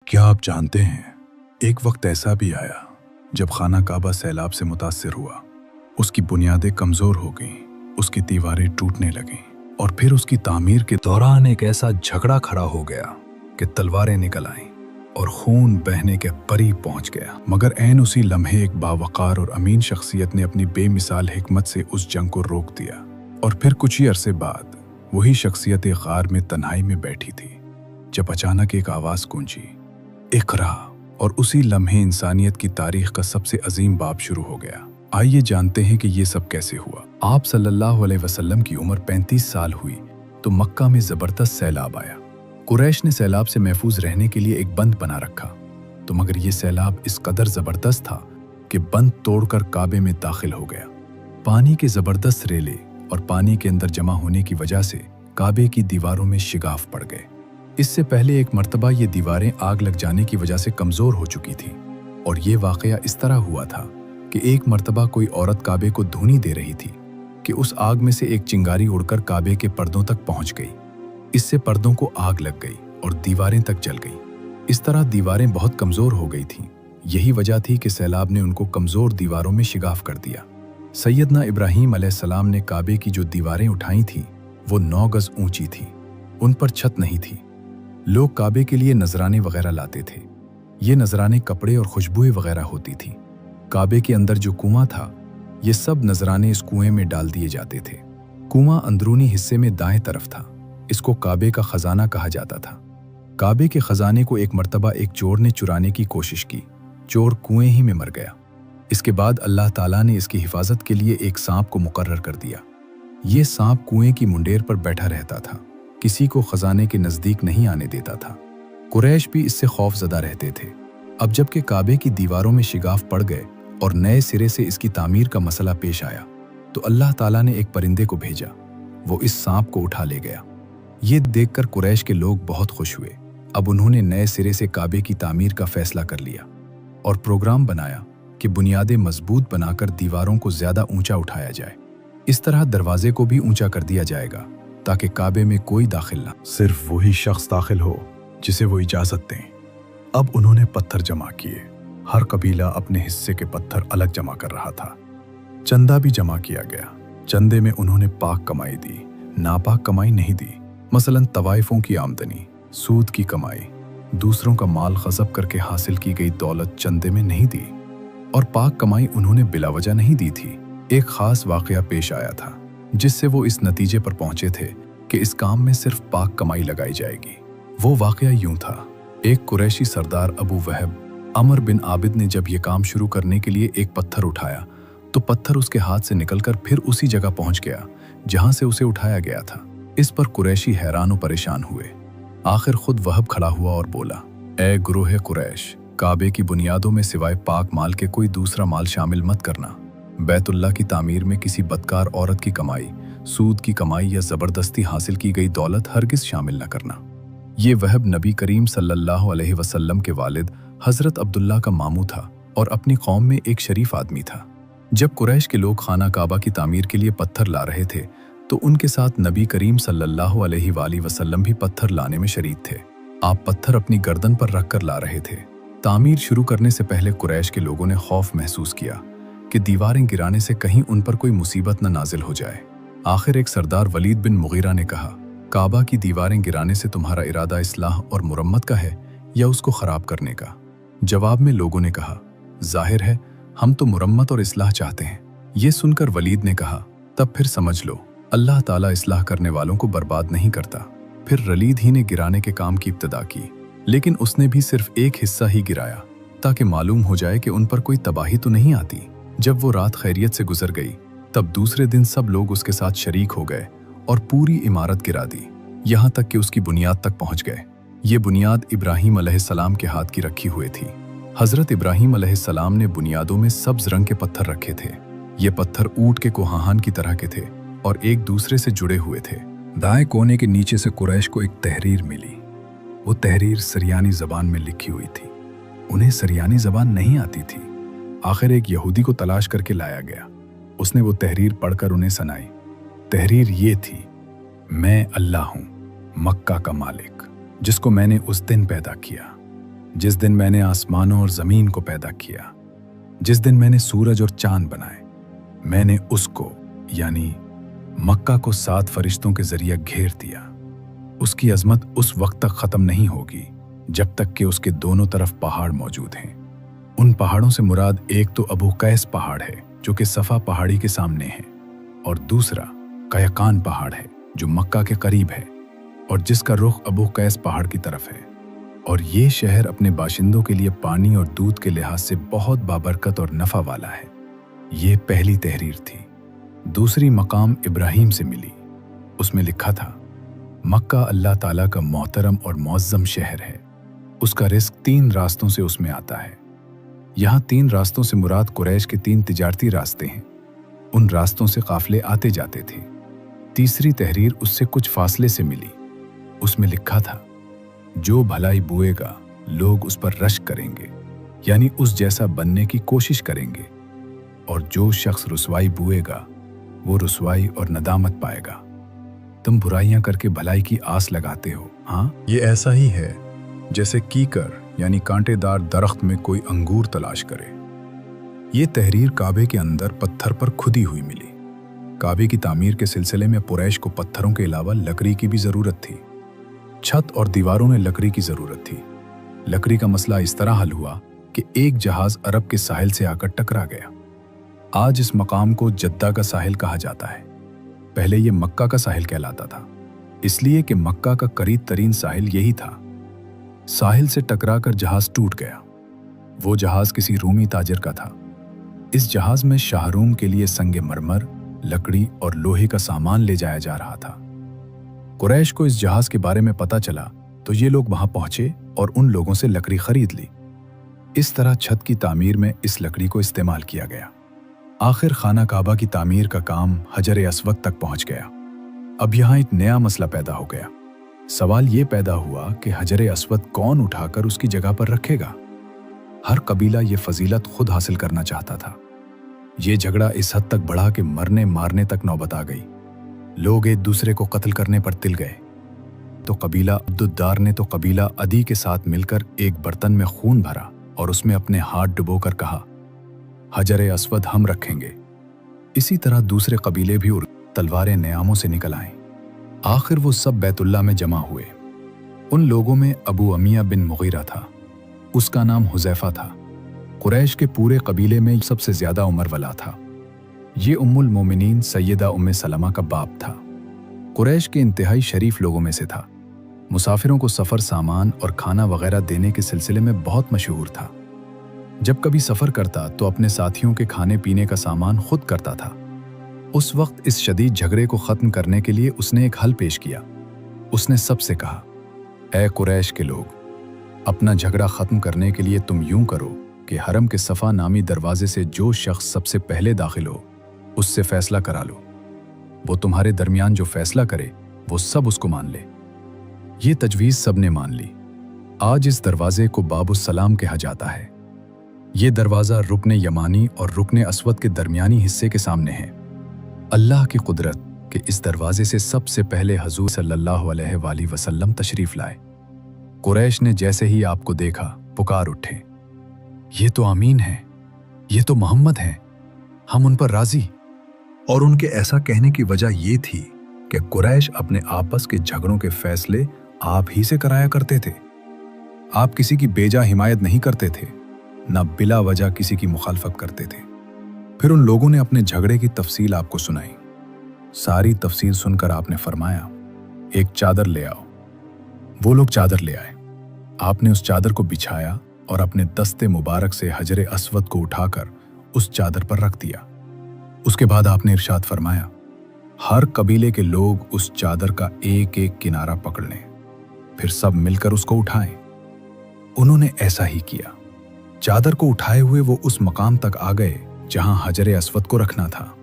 کیا آپ جانتے ہیں ایک وقت ایسا بھی آیا جب خانہ کعبہ سیلاب سے متاثر ہوا، اس کی بنیادیں کمزور ہو گئیں، اس کی دیواریں ٹوٹنے لگیں اور پھر اس کی تعمیر کے دوران ایک ایسا جھگڑا کھڑا ہو گیا کہ تلواریں نکل آئیں اور خون بہنے کے قریب پہنچ گیا۔ مگر عین اسی لمحے ایک باوقار اور امین شخصیت نے اپنی بے مثال حکمت سے اس جنگ کو روک دیا، اور پھر کچھ ہی عرصے بعد وہی شخصیت ایک غار میں تنہائی میں بیٹھی تھی جب اچانک ایک آواز گونجی، اقرا، اور اسی لمحے انسانیت کی تاریخ کا سب سے عظیم باب شروع ہو گیا۔ آئیے جانتے ہیں کہ یہ سب کیسے ہوا۔ آپ صلی اللہ علیہ وسلم کی عمر 35 سال ہوئی تو مکہ میں زبردست سیلاب آیا۔ قریش نے سیلاب سے محفوظ رہنے کے لیے ایک بند بنا رکھا، تو مگر یہ سیلاب اس قدر زبردست تھا کہ بند توڑ کر کعبے میں داخل ہو گیا۔ پانی کے زبردست ریلے اور پانی کے اندر جمع ہونے کی وجہ سے کعبے کی دیواروں میں شگاف پڑ گئے۔ اس سے پہلے ایک مرتبہ یہ دیواریں آگ لگ جانے کی وجہ سے کمزور ہو چکی تھی، اور یہ واقعہ اس طرح ہوا تھا کہ ایک مرتبہ کوئی عورت کعبے کو دھونی دے رہی تھی کہ اس آگ میں سے ایک چنگاری اڑ کر کعبے کے پردوں تک پہنچ گئی۔ اس سے پردوں کو آگ لگ گئی اور دیواریں تک جل گئی۔ اس طرح دیواریں بہت کمزور ہو گئی تھیں۔ یہی وجہ تھی کہ سیلاب نے ان کو کمزور دیواروں میں شگاف کر دیا۔ سیدنا ابراہیم علیہ السلام نے کعبے کی جو دیواریں اٹھائی تھیں وہ 9 گز اونچی تھی، ان پر چھت نہیں تھی۔ لوگ کعبے کے لیے نذرانے وغیرہ لاتے تھے۔ یہ نذرانے کپڑے اور خوشبوئیں وغیرہ ہوتی تھیں۔ کعبے کے اندر جو کنواں تھا، یہ سب نذرانے اس کنویں میں ڈال دیے جاتے تھے۔ کنواں اندرونی حصے میں دائیں طرف تھا۔ اس کو کعبے کا خزانہ کہا جاتا تھا۔ کعبے کے خزانے کو ایک مرتبہ ایک چور نے چرانے کی کوشش کی۔ چور کنویں ہی میں مر گیا۔ اس کے بعد اللہ تعالیٰ نے اس کی حفاظت کے لیے ایک سانپ کو مقرر کر دیا۔ یہ سانپ کنویں کی منڈیر پر بیٹھا رہتا تھا، کسی کو خزانے کے نزدیک نہیں آنے دیتا تھا۔ قریش بھی اس سے خوف زدہ رہتے تھے۔ اب جب کہ کعبے کی دیواروں میں شگاف پڑ گئے اور نئے سرے سے اس کی تعمیر کا مسئلہ پیش آیا، تو اللہ تعالیٰ نے ایک پرندے کو بھیجا، وہ اس سانپ کو اٹھا لے گیا۔ یہ دیکھ کر قریش کے لوگ بہت خوش ہوئے۔ اب انہوں نے نئے سرے سے کعبے کی تعمیر کا فیصلہ کر لیا اور پروگرام بنایا کہ بنیادیں مضبوط بنا کر دیواروں کو زیادہ اونچا اٹھایا جائے۔ اس طرح دروازے کو بھی اونچا کر دیا جائے گا تاکہ کعبے میں کوئی داخل نہ، صرف وہی شخص داخل ہو جسے وہ اجازت دیں۔ اب انہوں نے پتھر جمع کیے۔ ہر قبیلہ اپنے حصے کے پتھر الگ جمع کر رہا تھا۔ چندہ بھی جمع کیا گیا۔ چندے میں انہوں نے پاک کمائی دی، ناپاک کمائی نہیں دی۔ مثلاً طوائفوں کی آمدنی، سود کی کمائی، دوسروں کا مال غصب کر کے حاصل کی گئی دولت چندے میں نہیں دی، اور پاک کمائی انہوں نے بلا وجہ نہیں دی تھی۔ ایک خاص واقعہ پیش آیا تھا جس سے وہ اس نتیجے پر پہنچے تھے کہ اس کام میں صرف پاک کمائی لگائی جائے گی۔ وہ واقعہ یوں تھا، ایک قریشی سردار ابو وہب عمر بن عابد نے جب یہ کام شروع کرنے کے لیے ایک پتھر اٹھایا تو پتھر اس کے ہاتھ سے نکل کر پھر اسی جگہ پہنچ گیا جہاں سے اسے اٹھایا گیا تھا۔ اس پر قریشی حیران و پریشان ہوئے۔ آخر خود وہب کھڑا ہوا اور بولا، اے گروہ قریش، کعبے کی بنیادوں میں سوائے پاک مال کے کوئی دوسرا مال شامل مت کرنا۔ بیت اللہ کی تعمیر میں کسی بدکار عورت کی کمائی، سود کی کمائی یا زبردستی حاصل کی گئی دولت ہرگز شامل نہ کرنا۔ یہ وہب نبی کریم صلی اللہ علیہ وسلم کے والد حضرت عبداللہ کا ماموں تھا اور اپنی قوم میں ایک شریف آدمی تھا۔ جب قریش کے لوگ خانہ کعبہ کی تعمیر کے لیے پتھر لا رہے تھے تو ان کے ساتھ نبی کریم صلی اللہ علیہ وآلہ وسلم بھی پتھر لانے میں شریک تھے۔ آپ پتھر اپنی گردن پر رکھ کر لا رہے تھے۔ تعمیر شروع کرنے سے پہلے قریش کے لوگوں نے خوف محسوس کیا کہ دیواریں گرانے سے کہیں ان پر کوئی مصیبت نہ نازل ہو جائے۔ آخر ایک سردار ولید بن مغیرہ نے کہا، کعبہ کی دیواریں گرانے سے تمہارا ارادہ اصلاح اور مرمت کا ہے یا اس کو خراب کرنے کا؟ جواب میں لوگوں نے کہا، ظاہر ہے ہم تو مرمت اور اصلاح چاہتے ہیں۔ یہ سن کر ولید نے کہا، تب پھر سمجھ لو اللہ تعالیٰ اصلاح کرنے والوں کو برباد نہیں کرتا۔ پھر ولید ہی نے گرانے کے کام کی ابتدا کی، لیکن اس نے بھی صرف ایک حصہ ہی گرایا تاکہ معلوم ہو جائے کہ ان پر کوئی تباہی تو نہیں آتی۔ جب وہ رات خیریت سے گزر گئی تب دوسرے دن سب لوگ اس کے ساتھ شریک ہو گئے اور پوری عمارت گرا دی، یہاں تک کہ اس کی بنیاد تک پہنچ گئے۔ یہ بنیاد ابراہیم علیہ السلام کے ہاتھ کی رکھی ہوئی تھی۔ حضرت ابراہیم علیہ السلام نے بنیادوں میں سبز رنگ کے پتھر رکھے تھے۔ یہ پتھر اونٹ کے کوہاہن کی طرح کے تھے اور ایک دوسرے سے جڑے ہوئے تھے۔ دائیں کونے کے نیچے سے قریش کو ایک تحریر ملی۔ وہ تحریر سریانی زبان میں لکھی ہوئی تھی۔ انہیں سریانی زبان نہیں آتی تھی۔ آخر ایک یہودی کو تلاش کر کے لایا گیا۔ اس نے وہ تحریر پڑھ کر انہیں سنائی۔ تحریر یہ تھی، میں اللہ ہوں، مکہ کا مالک، جس کو میں نے اس دن پیدا کیا۔ जिस दिन मैंने आसमानों और ज़मीन को पैदा किया, जिस दिन मैंने सूरज और चांद बनाए, मैंने उसको यानी मक्का को 7 फरिश्तों के जरिए घेर दिया। उसकी अजमत उस वक्त तक ख़त्म नहीं होगी जब तक कि उसके दोनों तरफ पहाड़ मौजूद हैं। उन पहाड़ों से मुराद एक तो अबू कैस पहाड़ है जो कि सफ़ा पहाड़ी के सामने है, और दूसरा कयकान पहाड़ है जो मक्का के करीब है और जिसका रुख अबू कैस पहाड़ की तरफ है। और ये शहर अपने बाशिंदों के लिए पानी और दूध के लिहाज से बहुत बाबरकत और नफ़ा वाला है। ये पहली तहरीर थी। दूसरी मकाम इब्राहीम से मिली। उसमें लिखा था, मक्का अल्लाह ताला का मोहतरम और मुअज़्ज़म शहर है। उसका रिस्क 3 रास्तों से उसमें आता है। यहाँ 3 रास्तों से मुराद कुरैश के 3 तिजारती रास्ते हैं। उन रास्तों से काफिले आते जाते थे। तीसरी तहरीर उससे कुछ फासले से मिली। उसमें लिखा था, जो भलाई बुएगा लोग उस पर रश्क करेंगे, यानी उस जैसा बनने की कोशिश करेंगे, और जो शख्स रुसवाई बुएगा वो रुसवाई और नदामत पाएगा। तुम बुराइयां करके भलाई की आस लगाते हो। हाँ, ये ऐसा ही है जैसे कीकर यानी कांटेदार दरख्त में कोई अंगूर तलाश करे। ये तहरीर काबे के अंदर पत्थर पर खुदी हुई मिली। काबे की तामीर के सिलसिले में कुरैश को पत्थरों के अलावा लकड़ी की भी ज़रूरत थी। छत और दीवारों में लकड़ी की ज़रूरत थी। लकड़ी का मसला इस तरह हल हुआ कि एक जहाज़ अरब के साहिल से आकर टकरा गया। आज इस मकाम को जद्दा का साहिल कहा जाता है। पहले ये मक्का का साहिल कहलाता था, इसलिए कि मक्का का करीब तरीन साहिल यही था। साहिल से टकराकर जहाज़ टूट गया। वो जहाज़ किसी रूमी ताजिर का था। इस जहाज़ में शाहरूम के लिए संगे मरमर, लकड़ी और लोहे का सामान ले जाया जा रहा था। कुरैश को इस जहाज़ के बारे में पता चला तो ये लोग वहां पहुंचे और उन लोगों से लकड़ी खरीद ली। इस तरह छत की तामीर में इस लकड़ी को इस्तेमाल किया गया। आखिर खाना काबा की तामीर का काम हजर अस्वद तक पहुंच गया। अब यहाँ एक नया मसला पैदा हो गया। सवाल ये पैदा हुआ कि हजर अस्वद कौन उठाकर उसकी जगह पर रखेगा। हर कबीला ये फजीलत खुद हासिल करना चाहता था। ये झगड़ा इस हद तक बढ़ा कि मरने मारने तक नौबत आ गई। लोग एक दूसरे को कत्ल करने पर तिल गए। तो कबीला अब्दुद्दार ने तो कबीला अदी के साथ मिलकर एक बर्तन में खून भरा और उसमें अपने हाथ डुबोकर कहा, हजर अस्वद हम रखेंगे। इसी तरह दूसरे कबीले भी तलवारें नयामों से निकल आए। आखिर वो सब बैतुल्ला में जमा हुए। उन लोगों में अबू अमिया बिन मुगीरा था। उसका नाम हुज़ैफा था। कुरैश के पूरे कबीले में सबसे ज्यादा उम्र वाला था। ये उम्मुल मोमिनीन सैयदा उम्मे सलमा का बाप था। कुरैश के इंतहाई शरीफ लोगों में से था। मुसाफिरों को सफ़र सामान और खाना वगैरह देने के सिलसिले में बहुत मशहूर था। जब कभी सफ़र करता तो अपने साथियों के खाने पीने का सामान खुद करता था। उस वक्त इस शदीद झगड़े को ख़त्म करने के लिए उसने एक हल पेश किया। उसने सबसे कहा, ऐ कुरैश के लोग, अपना झगड़ा ख़त्म करने के लिए तुम यूं करो कि हरम के सफ़ा नामी दरवाजे से जो शख्स सबसे पहले दाखिल हो उससे फैसला करा लो। वो तुम्हारे दरमियान जो फैसला करे वो सब उसको मान ले। ये तजवीज़ सबने मान ली। आज इस दरवाजे को बाबुस्सलाम कहा जाता है। ये दरवाज़ा रुकने यमानी और रुकने अस्वद के दरमियानी हिस्से के सामने है। अल्लाह की कुदरत कि इस दरवाजे से सबसे पहले हजूर सल्लल्लाहु अलैहि वसल्लम तशरीफ लाए। कुरैश ने जैसे ही आपको देखा पुकार उठे, ये तो आमीन है, ये तो मोहम्मद हैं, हम उन पर राजी। और उनके ऐसा कहने की वजह ये थी कि कुरैश अपने आपस के झगड़ों के फैसले आप ही से कराया करते थे। आप किसी की बेजा हिमायत नहीं करते थे, न बिला वजह किसी की मुखालफत करते थे। फिर उन लोगों ने अपने झगड़े की तफसील आपको सुनाई। सारी तफसील सुनकर आपने फरमाया, एक चादर ले आओ। वो लोग चादर ले आए। आपने उस चादर को बिछाया और अपने दस्ते मुबारक से हजर अस्वद को उठाकर उस चादर पर रख दिया। उसके बाद आपने इरशाद फरमाया, हर कबीले के लोग उस चादर का एक एक किनारा पकड़ लें, फिर सब मिलकर उसको उठाएं। उन्होंने ऐसा ही किया। चादर को उठाए हुए वो उस मकाम तक आ गए जहां हजर अस्वद को रखना था।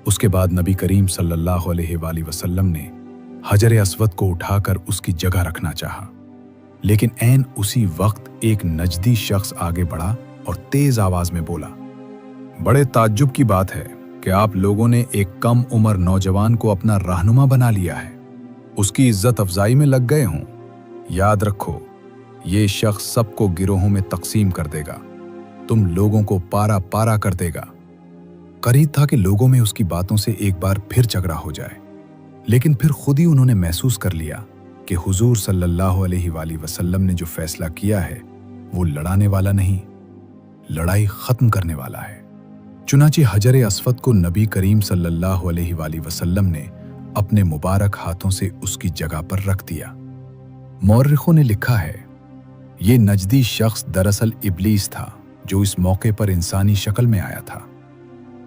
उसके बाद नबी करीम सल्लल्लाहु अलैहि वसल्लम ने हजर अस्वद को उठाकर उसकी जगह रखना चाहा, लेकिन ऐन उसी वक्त एक नजदी शख्स आगे बढ़ा और तेज आवाज में बोला, बड़े ताज्जुब की बात है कि आप लोगों ने एक कम उम्र नौजवान को अपना रहनुमा बना लिया है, उसकी इज्जत अफजाई में लग गए हों। याद रखो, یہ شخص سب کو گروہوں میں تقسیم کر دے گا، تم لوگوں کو پارا پارا کر دے گا۔ قریب تھا کہ لوگوں میں اس کی باتوں سے ایک بار پھر جھگڑا ہو جائے، لیکن پھر خود ہی انہوں نے محسوس کر لیا کہ حضور صلی اللہ علیہ وآلہ وسلم نے جو فیصلہ کیا ہے وہ لڑانے والا نہیں، لڑائی ختم کرنے والا ہے۔ چنانچہ حجر اسود کو نبی کریم صلی اللہ علیہ وآلہ وسلم نے اپنے مبارک ہاتھوں سے اس کی جگہ پر رکھ دیا۔ مورخوں نے لکھا ہے، یہ نجدی شخص دراصل ابلیس تھا جو اس موقع پر انسانی شکل میں آیا تھا۔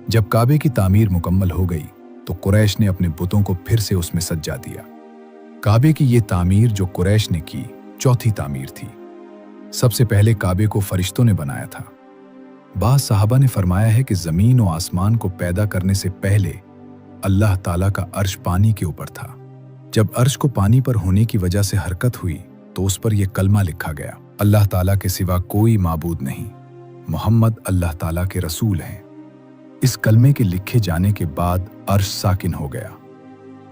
جب کعبے کی تعمیر مکمل ہو گئی تو قریش نے اپنے بتوں کو پھر سے اس میں سجا دیا۔ کعبے کی یہ تعمیر جو قریش نے کی، چوتھی تعمیر تھی۔ سب سے پہلے کعبے کو فرشتوں نے بنایا تھا۔ بعض صحابہ نے فرمایا ہے کہ زمین و آسمان کو پیدا کرنے سے پہلے اللہ تعالیٰ کا عرش پانی کے اوپر تھا۔ جب عرش کو پانی پر ہونے کی وجہ سے حرکت ہوئی تو اس پر یہ کلمہ لکھا گیا، اللہ تعالیٰ کے سوا کوئی معبود نہیں، محمد اللہ تعالیٰ کے رسول ہیں۔ اس کلمے کے لکھے جانے کے بعد عرش ساکن ہو گیا۔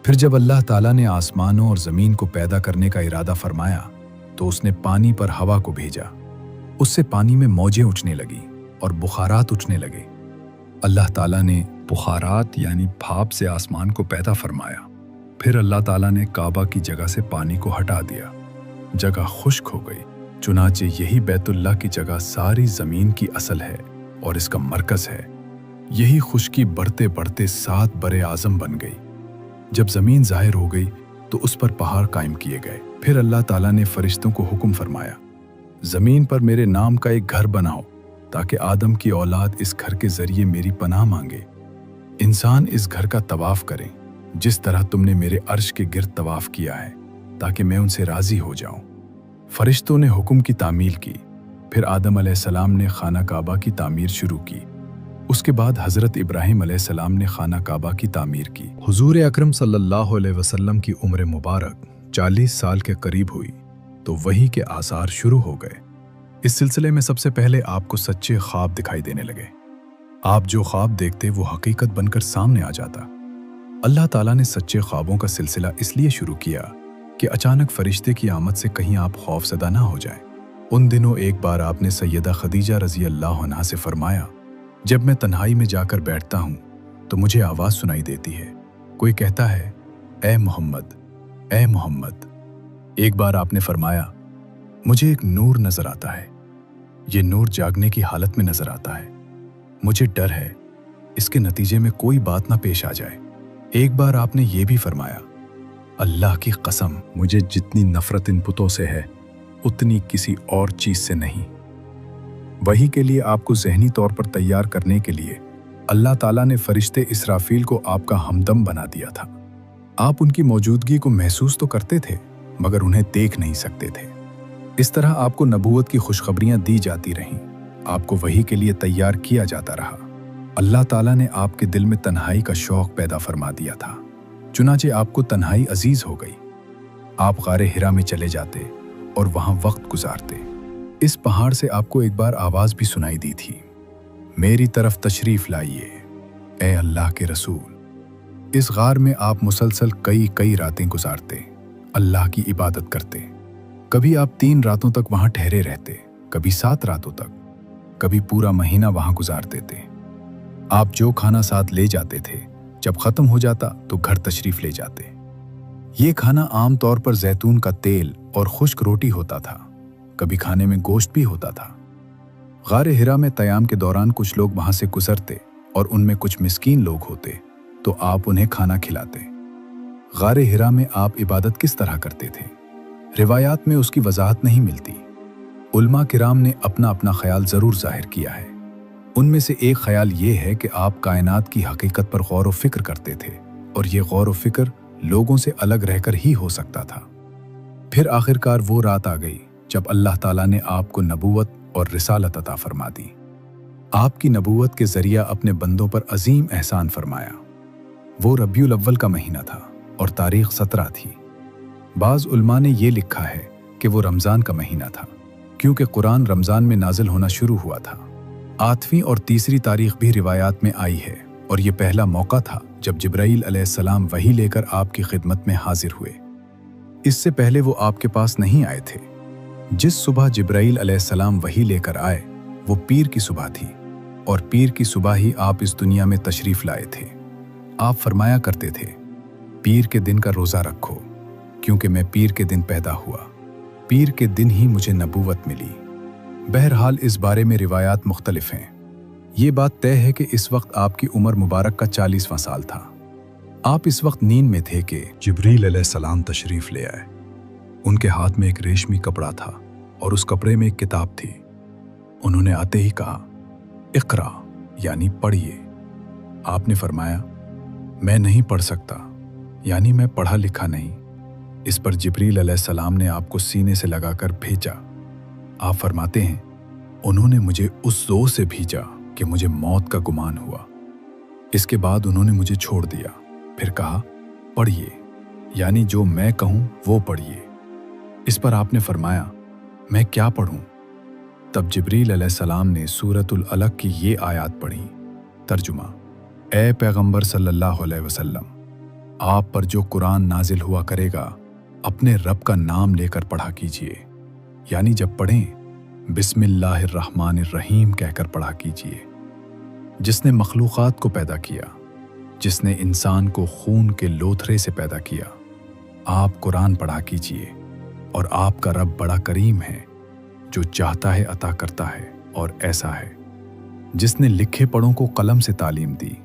پھر جب اللہ تعالیٰ نے آسمانوں اور زمین کو پیدا کرنے کا ارادہ فرمایا تو اس نے پانی پر ہوا کو بھیجا۔ اس سے پانی میں موجیں اٹھنے لگیں اور بخارات اٹھنے لگے۔ اللہ تعالیٰ نے بخارات یعنی بھاپ سے آسمان کو پیدا فرمایا۔ پھر اللہ تعالیٰ نے کعبہ کی جگہ سے پانی کو ہٹا دیا، جگہ خشک ہو گئی۔ چنانچہ یہی بیت اللہ کی جگہ ساری زمین کی اصل ہے اور اس کا مرکز ہے۔ یہی خشکی بڑھتے بڑھتے 7 بر اعظم بن گئی۔ جب زمین ظاہر ہو گئی تو اس پر پہاڑ قائم کیے گئے۔ پھر اللہ تعالیٰ نے فرشتوں کو حکم فرمایا، زمین پر میرے نام کا ایک گھر بناؤ تاکہ آدم کی اولاد اس گھر کے ذریعے میری پناہ مانگے۔ انسان اس گھر کا طواف کریں جس طرح تم نے میرے عرش کے گرد طواف کیا ہے تاکہ میں ان سے راضی ہو جاؤں۔ فرشتوں نے حکم کی تعمیل کی۔ پھر آدم علیہ السلام نے خانہ کعبہ کی تعمیر شروع کی۔ اس کے بعد حضرت ابراہیم علیہ السلام نے خانہ کعبہ کی تعمیر کی۔ حضور اکرم صلی اللہ علیہ وسلم کی عمر مبارک 40 سال کے قریب ہوئی تو وحی کے آثار شروع ہو گئے۔ اس سلسلے میں سب سے پہلے آپ کو سچے خواب دکھائی دینے لگے۔ آپ جو خواب دیکھتے وہ حقیقت بن کر سامنے آ جاتا۔ اللہ تعالیٰ نے سچے خوابوں کا سلسلہ اس لیے شروع کیا کہ اچانک فرشتے کی آمد سے کہیں آپ خوف زدہ نہ ہو جائیں۔ ان دنوں ایک بار آپ نے سیدہ خدیجہ رضی اللہ عنہا سے فرمایا، جب میں تنہائی میں جا کر بیٹھتا ہوں تو مجھے آواز سنائی دیتی ہے، کوئی کہتا ہے اے محمد، اے محمد۔ ایک بار آپ نے فرمایا، مجھے ایک نور نظر آتا ہے، یہ نور جاگنے کی حالت میں نظر آتا ہے، مجھے ڈر ہے اس کے نتیجے میں کوئی بات نہ پیش آ جائے۔ ایک بار آپ نے یہ بھی فرمایا، اللہ کی قسم مجھے جتنی نفرت ان بتوں سے ہے اتنی کسی اور چیز سے نہیں۔ وحی کے لیے آپ کو ذہنی طور پر تیار کرنے کے لیے اللہ تعالیٰ نے فرشتے اسرافیل کو آپ کا ہمدم بنا دیا تھا۔ آپ ان کی موجودگی کو محسوس تو کرتے تھے مگر انہیں دیکھ نہیں سکتے تھے۔ اس طرح آپ کو نبوت کی خوشخبریاں دی جاتی رہیں، آپ کو وحی کے لیے تیار کیا جاتا رہا۔ اللہ تعالیٰ نے آپ کے دل میں تنہائی کا شوق پیدا فرما دیا تھا، چنانچہ آپ کو تنہائی عزیز ہو گئی۔ آپ غار حرا میں چلے جاتے اور وہاں وقت گزارتے۔ اس پہاڑ سے آپ کو ایک بار آواز بھی سنائی دی تھی، میری طرف تشریف لائیے اے اللہ کے رسول۔ اس غار میں آپ مسلسل کئی راتیں گزارتے، اللہ کی عبادت کرتے۔ کبھی آپ 3 راتوں تک وہاں ٹھہرے رہتے، کبھی 7 راتوں تک، کبھی پورا مہینہ وہاں گزار دیتے۔ آپ جو کھانا ساتھ لے جاتے تھے جب ختم ہو جاتا تو گھر تشریف لے جاتے۔ یہ کھانا عام طور پر زیتون کا تیل اور خشک روٹی ہوتا تھا، کبھی کھانے میں گوشت بھی ہوتا تھا۔ غار حرا میں قیام کے دوران کچھ لوگ وہاں سے گزرتے اور ان میں کچھ مسکین لوگ ہوتے تو آپ انہیں کھانا کھلاتے۔ غار حرا میں آپ عبادت کس طرح کرتے تھے؟ روایات میں اس کی وضاحت نہیں ملتی۔ علماء کرام نے اپنا اپنا خیال ضرور ظاہر کیا ہے۔ ان میں سے ایک خیال یہ ہے کہ آپ کائنات کی حقیقت پر غور و فکر کرتے تھے اور یہ غور و فکر لوگوں سے الگ رہ کر ہی ہو سکتا تھا۔ پھر آخرکار وہ رات آ گئی جب اللہ تعالیٰ نے آپ کو نبوت اور رسالت عطا فرما دی۔ آپ کی نبوت کے ذریعہ اپنے بندوں پر عظیم احسان فرمایا۔ وہ ربیع الاول کا مہینہ تھا اور تاریخ 17 تھی۔ بعض علماء نے یہ لکھا ہے کہ وہ رمضان کا مہینہ تھا کیونکہ قرآن رمضان میں نازل ہونا شروع ہوا تھا۔ 8ویں اور تیسری تاریخ بھی روایات میں آئی ہے اور یہ پہلا موقع تھا جب جبرائیل علیہ السلام وحی لے کر آپ کی خدمت میں حاضر ہوئے۔ اس سے پہلے وہ آپ کے پاس نہیں آئے تھے۔ जिस सुबह जिब्राईल अलैहिस्सलाम वही लेकर आए वो पीर की सुबह थी, और पीर की सुबह ही आप इस दुनिया में तशरीफ लाए थे। आप फरमाया करते थे, पीर के दिन का रोज़ा रखो, क्योंकि मैं पीर के दिन पैदा हुआ, पीर के दिन ही मुझे नबूवत मिली। बहरहाल इस बारे में रिवायात मुख्तलिफ हैं। ये बात तय है कि इस वक्त आपकी उम्र मुबारक का 40वां साल था। आप इस वक्त नींद में थे कि जिब्रील अलैहिस्सलाम तशरीफ ले आए। उनके हाथ में एक रेशमी कपड़ा था और उस कपड़े में एक किताब थी। उन्होंने आते ही कहा, इक़रा, यानी पढ़िए। आपने फरमाया, मैं नहीं पढ़ सकता, यानी मैं पढ़ा लिखा नहीं। इस पर जिब्रील अलैहिस्सलाम ने आपको सीने से लगाकर भेजा। आप फरमाते हैं, उन्होंने मुझे उस जोर से भेजा कि मुझे मौत का गुमान हुआ। इसके बाद उन्होंने मुझे छोड़ दिया, फिर कहा, पढ़िए, यानी जो मैं कहूं वो पढ़िए। इस पर आपने फरमाया, मैं क्या पढ़ूं? तब जिब्रील अलैहिस्सलाम ने सूरतुल अलक की ये आयत पढ़ी। तर्जुमा, ए पैगंबर सल्लल्लाहु अलैहि वसल्लम, आप पर जो कुरान नाजिल हुआ करेगा अपने रब का नाम लेकर पढ़ा कीजिए, यानी जब पढ़ें बिस्मिल्लाहिर्रहमानिर्रहीम कहकर पढ़ा कीजिए। जिसने मखलूक़ात को पैदा किया, जिसने इंसान को खून के लोथरे से पैदा किया, आप कुरान पढ़ा कीजिए। और आपका रब बड़ा करीम है, जो चाहता है अता करता है, और ऐसा है जिसने लिखे पढ़ों को कलम से तालीम दी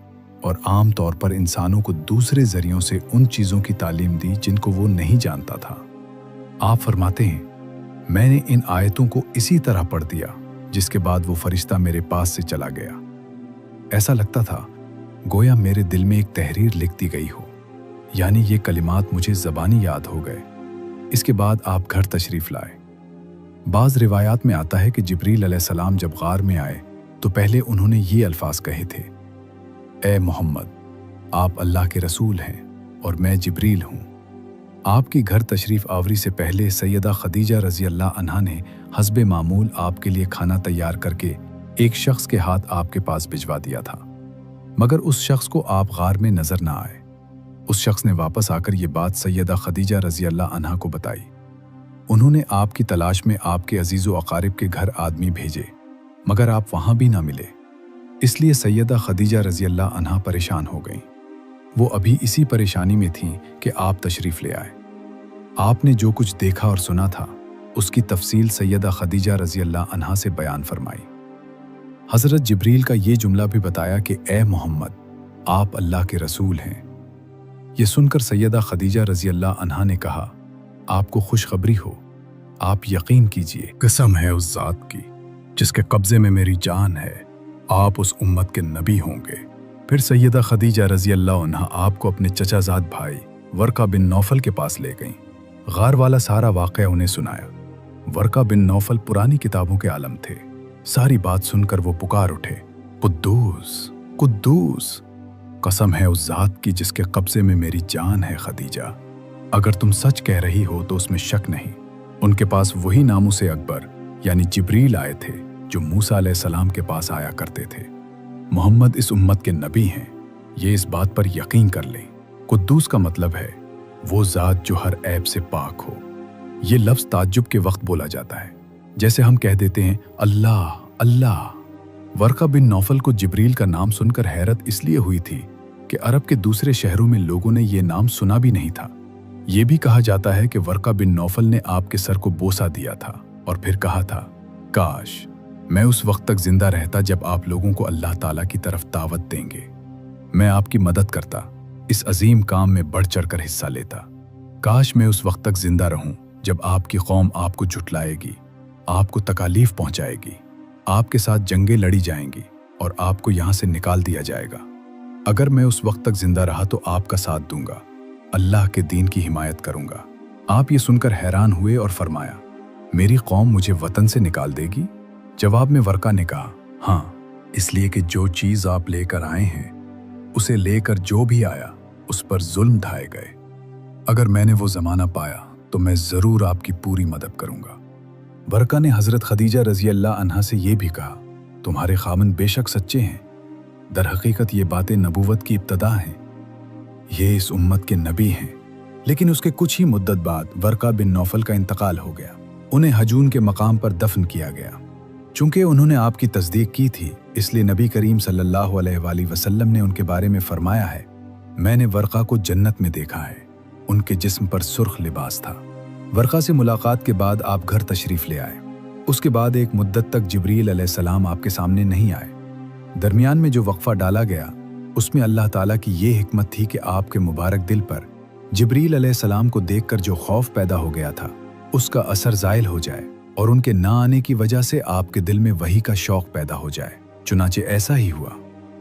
और आम तौर पर इंसानों को दूसरे जरियों से उन चीज़ों की तालीम दी जिनको वो नहीं जानता था। आप फरमाते हैं, मैंने इन आयतों को इसी तरह पढ़ दिया जिसके बाद वो फरिश्ता मेरे पास से चला गया। ऐसा लगता था गोया मेरे दिल में एक तहरीर लिख दी गई हो, यानी ये कलिमात मुझे ज़बानी याद हो गए। इसके बाद आप घर तशरीफ़ लाए। बाज़ रिवायात में आता है कि जिब्रील अलैहिस्सलाम जब गार में आए तो पहले उन्होंने ये अल्फाज कहे थे, ए मोहम्मद, आप अल्लाह के रसूल हैं और मैं जिब्रील हूँ। आपकी घर तशरीफ़ आवरी से पहले सैयदा खदीजा रज़ी अल्लाह अन्हा ने हस्बे मामूल आपके लिए खाना तैयार करके एक शख्स के हाथ आपके पास भिजवा दिया था, मगर उस शख्स को आप गार में नजर ना आए। उस शख्स ने वापस आकर ये बात सैयदा खदीजा रज़ी अल्लाह अन्हा को बताई। उन्होंने आपकी तलाश में आपके अजीज़ व अकारिब के घर आदमी भेजे, मगर आप वहाँ भी ना मिले। इसलिए सैयदा खदीजा रज़ी अल्लाह अन्हा परेशान हो गईं। वो अभी इसी परेशानी में थीं कि आप तशरीफ़ ले आए। आपने जो कुछ देखा और सुना था उसकी तफसील सैयदा खदीजा रज़ी अल्लाह अन्हा से बयान फरमाई। हज़रत जिब्रील का ये जुमला भी बताया कि ए मोहम्मद, आप अल्लाह के रसूल हैं। ये सुनकर सैयदा खदीजा रज़ी अल्लाह अन्हा ने कहा, आपको खुशखबरी हो, आप यकीन कीजिए, कसम है उस ज़ात की जिसके कब्ज़े में मेरी जान है, आप उस उम्मत के नबी होंगे। फिर सैयदा खदीजा रज़ी अल्लाह अन्हा आपको अपने चचाज़ाद भाई वर्का बिन नौफल के पास ले गईं। गार वाला सारा वाक़या उन्हें सुनाया। वर्का बिन नौफल पुरानी किताबों के आलम थे। सारी बात सुनकर वो पुकार उठे, कुद्दूस कुद्दूस, कसम है उस ज़ात की जिसके कब्ज़े में मेरी जान है खदीजा, अगर तुम सच कह रही हो तो उसमें शक नहीं। उनके पास वही नामूसे अकबर यानी जिब्रील आए थे जो मूसा अलैहिस्सलाम के पास आया करते थे। मोहम्मद इस उम्मत के नबी हैं, ये इस बात पर यकीन कर लें। कुद्दूस का मतलब है वो ज़ात जो हर ऐब से पाक हो। ये लफ्ज़ ताज्जुब के वक्त बोला जाता है, जैसे हम कह देते हैं अल्लाह अल्लाह। वर्का बिन नौफल को जिब्रील का नाम सुनकर हैरत इसलिए हुई थी कि अरब के दूसरे शहरों में लोगों ने ये नाम सुना भी नहीं था। ये भी कहा जाता है कि वर्का बिन नौफल ने आपके सर को बोसा दिया था और फिर कहा था, काश मैं उस वक्त तक जिंदा रहता जब आप लोगों को अल्लाह ताला की तरफ दावत देंगे। मैं आपकी मदद करता, इस अजीम काम में बढ़ चढ़कर हिस्सा लेता। काश मैं उस वक्त तक जिंदा रहूं जब आपकी कौम आपको झुटलाएगी, आपको तकालीफ पहुंचाएगी, आपके साथ जंगें लड़ी जाएंगी और आपको यहां से निकाल दिया जाएगा। अगर मैं उस वक्त तक जिंदा रहा तो आपका साथ दूंगा, अल्लाह के दीन की हिमायत करूंगा। आप ये सुनकर हैरान हुए और फरमाया, मेरी कौम मुझे वतन से निकाल देगी? जवाब में वर्का ने कहा, हाँ, इसलिए कि जो चीज़ आप लेकर आए हैं उसे लेकर जो भी आया उस पर जुल्म ढाए गए। अगर मैंने वो ज़माना पाया तो मैं ज़रूर आपकी पूरी मदद करूंगा। वर्का ने हज़रत खदीजा रज़ी अल्लाह अन्हा से ये भी कहा, तुम्हारे खामन बेशक सच्चे हैं, दर हकीकत ये बातें नबूवत की इब्तदा हैं, ये इस उम्मत के नबी हैं। लेकिन उसके कुछ ही मुद्दत बाद वर्का बिन नौफल का इंतकाल हो गया। उन्हें हजून के मकाम पर दफन किया गया। चूंकि उन्होंने आपकी तस्दीक की थी, इसलिए नबी करीम सल्लल्लाहु अलैहि वसल्लम ने उनके बारे में फरमाया है, मैंने वर्का को जन्नत में देखा है। उनके जिस्म पर सुर्ख लिबास था। वर्का से मुलाकात के बाद आप घर तशरीफ ले आए। उसके बाद एक मुद्दत तक जिब्रील अलैहिस्सलाम आपके सामने नहीं आए। दरमियान में जो वक्फा डाला गया, उसमें अल्लाह ताला की ये हिकमत थी कि आपके मुबारक दिल पर जिब्रील अलैहिस्सलाम को देखकर जो खौफ पैदा हो गया था, उसका असर ज़ाइल हो जाए और उनके ना आने की वजह से आपके दिल में वही का शौक पैदा हो जाए। चुनाचे ऐसा ही हुआ।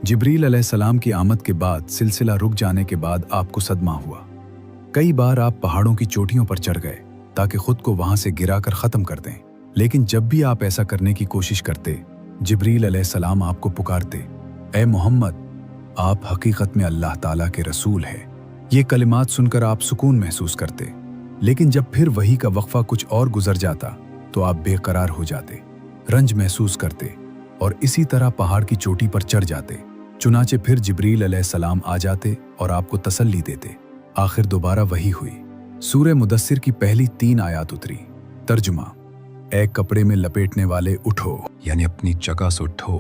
जिब्रील अलैहिस्सलाम की आमद के बाद सिलसिला रुक जाने के बाद आपको सदमा हुआ। कई बार आप पहाड़ों की चोटियों पर चढ़ गए ताकि खुद को वहां से गिराकर खत्म कर दें, लेकिन जब भी आप ऐसा करने की कोशिश करते, जिब्रील अलैहिस्सलाम आपको पुकारते, ए मोहम्मद, आप हकीकत में अल्लाह ताला के रसूल हैं। ये कलिमात सुनकर आप सुकून महसूस करते, लेकिन जब फिर वही का वक्फा कुछ और गुजर जाता तो आप बेकरार हो जाते, रंज महसूस करते और इसी तरह पहाड़ की चोटी पर चढ़ जाते। चुनाचे फिर जिब्रील अलैहिस्सलाम आ जाते और आपको तसल्ली देते। आखिर दोबारा वही हुई। सूरह मुदस्सिर की पहली 3 आयत उतरी। तर्जुमा, ए कपड़े में लपेटने वाले उठो, यानी अपनी जगह से उठो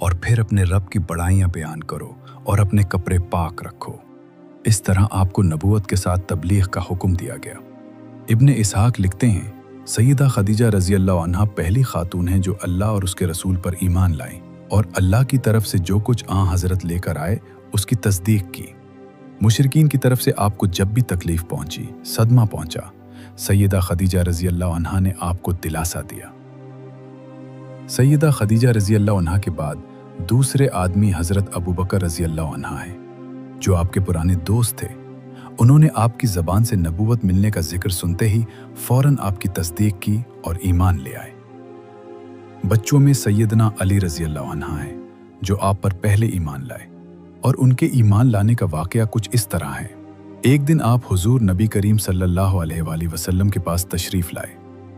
और फिर अपने रब की बड़ाइयां बयान करो और अपने कपड़े पाक रखो। इस तरह आपको नबूवत के साथ तबलीग का हुक्म दिया गया। इब्ने इसहाक लिखते हैं, सैयदा खदीजा रज़ी अल्लाह अन्हा पहली खातून हैं जो अल्लाह और उसके रसूल पर ईमान लाईं और अल्लाह की तरफ से जो कुछ आं हज़रत लेकर आए उसकी तस्दीक की। मुशरिकीन की तरफ से आपको जब भी तकलीफ पहुंची, सदमा पहुंचा, सैयदा खदीजा रज़ी अल्लाह अन्हा ने आपको दिलासा दिया। सैयदा खदीजा रज़ी अल्लाह अन्हा के बाद दूसरे आदमी हज़रत अबू बकर रज़ी अल्लाह अन्हा हैं, जो आपके पुराने दोस्त थे। उन्होंने आपकी ज़बान से नबूवत मिलने का जिक्र सुनते ही फौरन आपकी तस्दीक की और ईमान ले आए। बच्चों में सैयदना अली रज़ी अल्लाह अन्हा हैं, जो आप पर पहले ईमान लाए, और उनके ईमान लाने का वाक़या कुछ इस तरह है। एक दिन आप हुजूर नबी करीम सल्लल्लाहु अलैहि वसल्लम के पास तशरीफ़ लाए।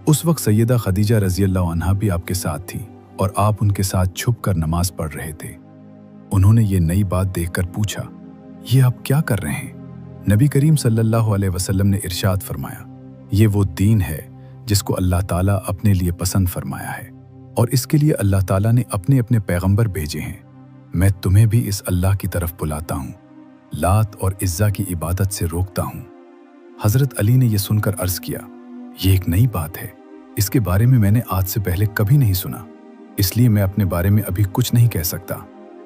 उस वक्त सैयदा खदीजा रज़ी अल्लाह अन्हा भी आपके साथ थी और आप उनके साथ छुप कर नमाज पढ़ रहे थे। उन्होंने ये नई बात देखकर पूछा, ये आप क्या कर रहे हैं? नबी करीम सल्लल्लाहु अलैहि वसल्लम ने इरशाद फरमाया, ये वो दीन है जिसको अल्लाह ताला अपने लिए पसंद फरमाया है और इसके लिए अल्लाह ताला ने अपने अपने पैगंबर भेजे हैं। मैं तुम्हें भी इस अल्लाह की तरफ बुलाता हूँ, लात और इज़्ज़ा की इबादत से रोकता हूँ। हज़रत अली ने यह सुनकर अर्ज़ किया, ये एक नई बात है, इसके बारे में मैंने आज से पहले कभी नहीं सुना, इसलिए मैं अपने बारे में अभी कुछ नहीं कह सकता।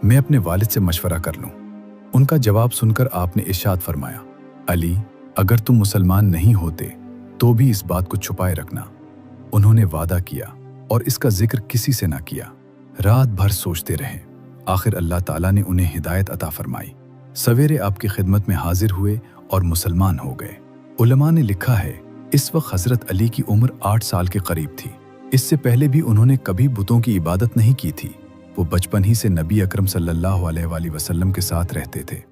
मैं अपने वालिद से मशवरा कर लूँ। उनका जवाब सुनकर आपने इरशाद फरमाया, अली, अगर तुम मुसलमान नहीं होते तो भी इस बात को छुपाए रखना। उन्होंने वादा किया और इसका जिक्र किसी से ना किया। रात भर सोचते रहे। आखिर अल्लाह ताला ने उन्हें हिदायत अता फरमाई। सवेरे आपकी खिदमत में हाजिर हुए और मुसलमान हो गए। उलमा ने लिखा है, इस वक्त हज़रत अली की उम्र 8 साल के करीब थी। इससे पहले भी उन्होंने कभी बुतों की इबादत नहीं की थी। वो बचपन ही से नबी अकरम सल्लल्लाहु अलैहि वसल्लम के साथ रहते थे।